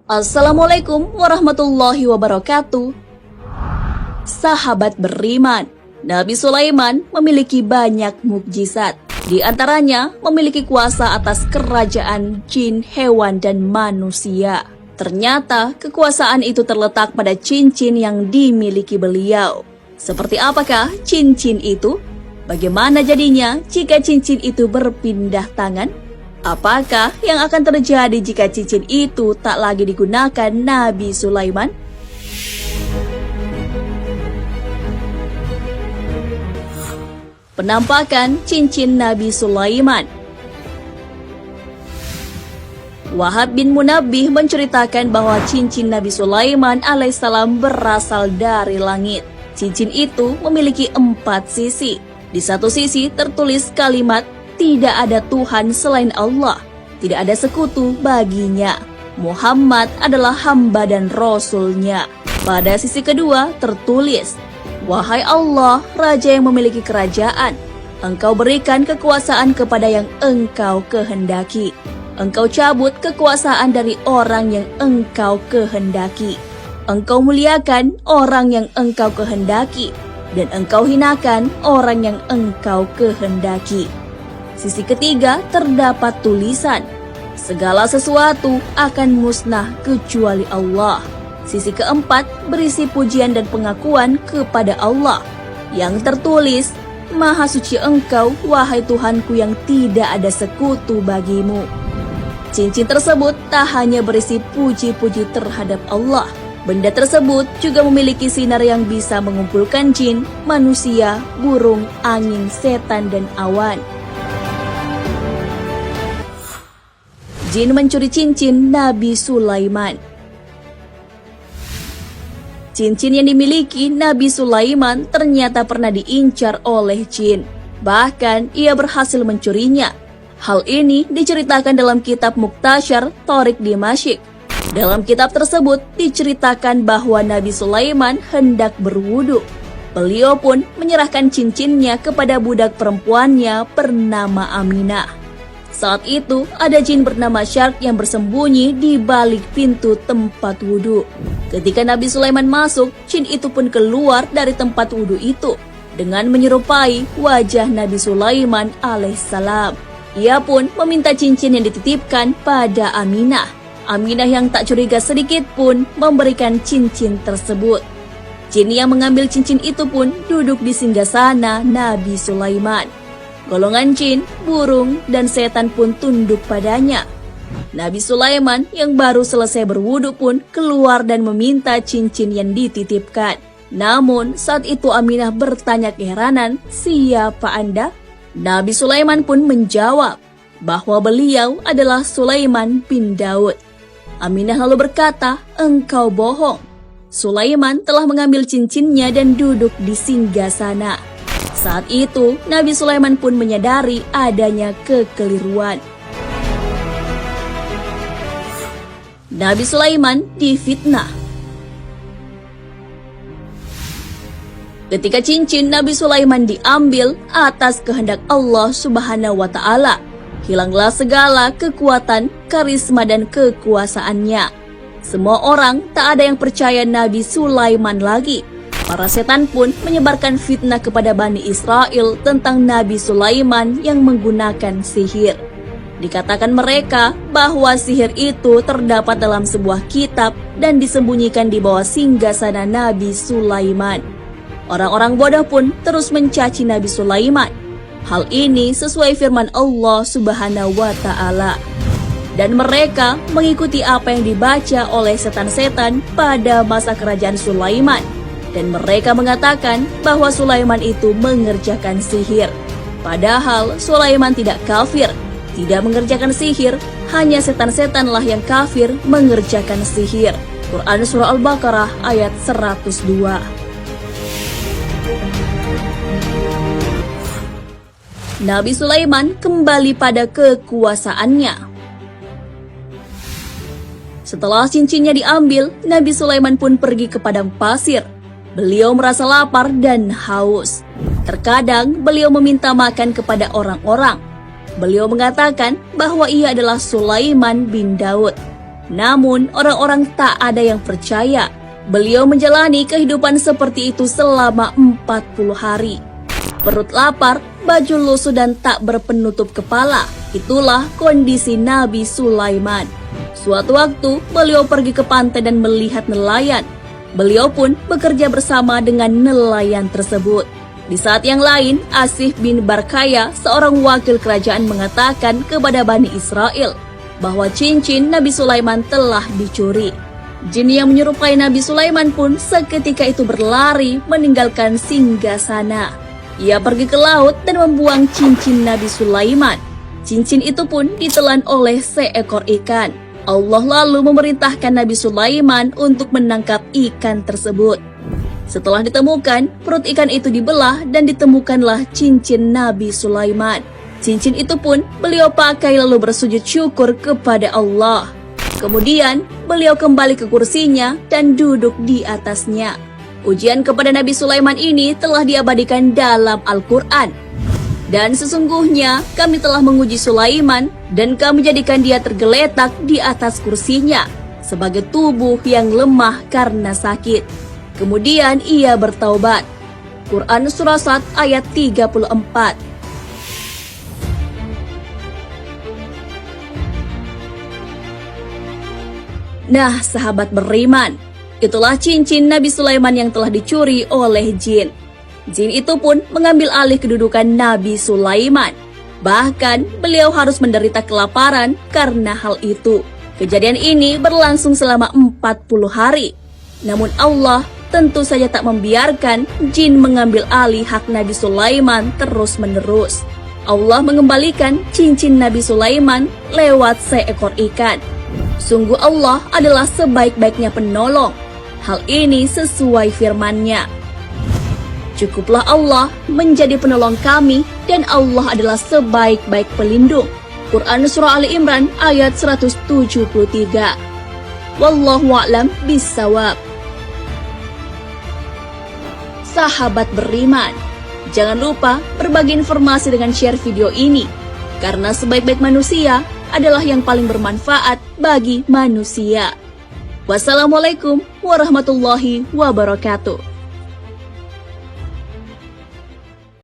Assalamualaikum warahmatullahi wabarakatuh. Sahabat beriman, Nabi Sulaiman memiliki banyak mukjizat. Di antaranya memiliki kuasa atas kerajaan jin, hewan, dan manusia. Ternyata kekuasaan itu terletak pada cincin yang dimiliki beliau. Seperti apakah cincin itu? Bagaimana jadinya jika cincin itu berpindah tangan? Apakah yang akan terjadi jika cincin itu tak lagi digunakan Nabi Sulaiman? Penampakan cincin Nabi Sulaiman. Wahab bin Munabbih menceritakan bahwa cincin Nabi Sulaiman alaihissalam berasal dari langit. Cincin itu memiliki 4 sisi. Di satu sisi tertulis kalimat, "Tidak ada Tuhan selain Allah, tidak ada sekutu baginya. Muhammad adalah hamba dan rasulnya." Pada sisi kedua tertulis, "Wahai Allah, Raja yang memiliki kerajaan, Engkau berikan kekuasaan kepada yang Engkau kehendaki. Engkau cabut kekuasaan dari orang yang Engkau kehendaki. Engkau muliakan orang yang Engkau kehendaki, dan Engkau hinakan orang yang Engkau kehendaki." Sisi ketiga terdapat tulisan, "Segala sesuatu akan musnah kecuali Allah." Sisi keempat berisi pujian dan pengakuan kepada Allah, yang tertulis, "Maha suci Engkau, wahai Tuhanku yang tidak ada sekutu bagimu." Cincin tersebut tak hanya berisi puji-puji terhadap Allah. Benda tersebut juga memiliki sinar yang bisa mengumpulkan jin, manusia, burung, angin, setan, dan awan. Jin mencuri cincin Nabi Sulaiman. Cincin yang dimiliki Nabi Sulaiman ternyata pernah diincar oleh jin. Bahkan ia berhasil mencurinya. Hal ini diceritakan dalam kitab Mukhtasar Thariq Dimashq. Dalam kitab tersebut diceritakan bahwa Nabi Sulaiman hendak berwudu. Beliau pun menyerahkan cincinnya kepada budak perempuannya bernama Aminah. Saat itu, ada jin bernama Shark yang bersembunyi di balik pintu tempat wudhu. Ketika Nabi Sulaiman masuk, jin itu pun keluar dari tempat wudhu itu dengan menyerupai wajah Nabi Sulaiman alaihissalam. Ia pun meminta cincin yang dititipkan pada Aminah. Aminah yang tak curiga sedikit pun memberikan cincin tersebut. Jin yang mengambil cincin itu pun duduk di singgasana Nabi Sulaiman. Golongan jin, burung, dan setan pun tunduk padanya. Nabi Sulaiman yang baru selesai berwudu pun keluar dan meminta cincin yang dititipkan. Namun saat itu Aminah bertanya keheranan, "Siapa Anda?" Nabi Sulaiman pun menjawab bahwa beliau adalah Sulaiman bin Daud. Aminah lalu berkata, "Engkau bohong. Sulaiman telah mengambil cincinnya dan duduk di singgasana." Saat itu, Nabi Sulaiman pun menyadari adanya kekeliruan. Nabi Sulaiman difitnah. Ketika cincin Nabi Sulaiman diambil atas kehendak Allah Subhanahu wa Ta'ala, hilanglah segala kekuatan, karisma, dan kekuasaannya. Semua orang tak ada yang percaya Nabi Sulaiman lagi. Para setan pun menyebarkan fitnah kepada Bani Israel tentang Nabi Sulaiman yang menggunakan sihir. Dikatakan mereka bahwa sihir itu terdapat dalam sebuah kitab dan disembunyikan di bawah singgasana Nabi Sulaiman. Orang-orang bodoh pun terus mencaci Nabi Sulaiman. Hal ini sesuai firman Allah Subhanahu wa Ta'ala. Dan mereka mengikuti apa yang dibaca oleh setan-setan pada masa kerajaan Sulaiman. Dan mereka mengatakan bahwa Sulaiman itu mengerjakan sihir. Padahal Sulaiman tidak kafir, tidak mengerjakan sihir, hanya setan-setanlah yang kafir mengerjakan sihir. Quran Surah Al-Baqarah ayat 102. Nabi Sulaiman kembali pada kekuasaannya. Setelah cincinnya diambil, Nabi Sulaiman pun pergi ke padang pasir. Beliau merasa lapar dan haus. Terkadang beliau meminta makan kepada orang-orang. Beliau mengatakan bahwa ia adalah Sulaiman bin Daud. Namun orang-orang tak ada yang percaya. Beliau menjalani kehidupan seperti itu selama 40 hari. Perut lapar, baju lusuh dan tak berpenutup kepala. Itulah kondisi Nabi Sulaiman. Suatu waktu beliau pergi ke pantai dan melihat nelayan. Beliau pun bekerja bersama dengan nelayan tersebut. Di saat yang lain, Asif bin Barkaya, seorang wakil kerajaan mengatakan kepada Bani Israel bahwa cincin Nabi Sulaiman telah dicuri. Jin yang menyerupai Nabi Sulaiman pun seketika itu berlari meninggalkan singgasana. Ia pergi ke laut dan membuang cincin Nabi Sulaiman. Cincin itu pun ditelan oleh seekor ikan. Allah lalu memerintahkan Nabi Sulaiman untuk menangkap ikan tersebut. Setelah ditemukan, perut ikan itu dibelah dan ditemukanlah cincin Nabi Sulaiman. Cincin itu pun beliau pakai lalu bersujud syukur kepada Allah. Kemudian, beliau kembali ke kursinya dan duduk di atasnya. Ujian kepada Nabi Sulaiman ini telah diabadikan dalam Al-Quran. Dan sesungguhnya kami telah menguji Sulaiman dan kami jadikan dia tergeletak di atas kursinya sebagai tubuh yang lemah karena sakit. Kemudian ia bertaubat. Quran Surah Sad ayat 34. Nah, sahabat beriman, itulah cincin Nabi Sulaiman yang telah dicuri oleh jin. Jin itu pun mengambil alih kedudukan Nabi Sulaiman. Bahkan beliau harus menderita kelaparan karena hal itu. Kejadian ini berlangsung selama 40 hari. Namun Allah tentu saja tak membiarkan jin mengambil alih hak Nabi Sulaiman terus-menerus. Allah mengembalikan cincin Nabi Sulaiman lewat seekor ikan. Sungguh Allah adalah sebaik-baiknya penolong. Hal ini sesuai firman-Nya. Cukuplah Allah menjadi penolong kami dan Allah adalah sebaik-baik pelindung. Quran Surah Ali Imran ayat 173. Wallahu a'lam bissawab. Sahabat beriman, jangan lupa berbagi informasi dengan share video ini. Karena sebaik-baik manusia adalah yang paling bermanfaat bagi manusia. Wassalamualaikum warahmatullahi wabarakatuh.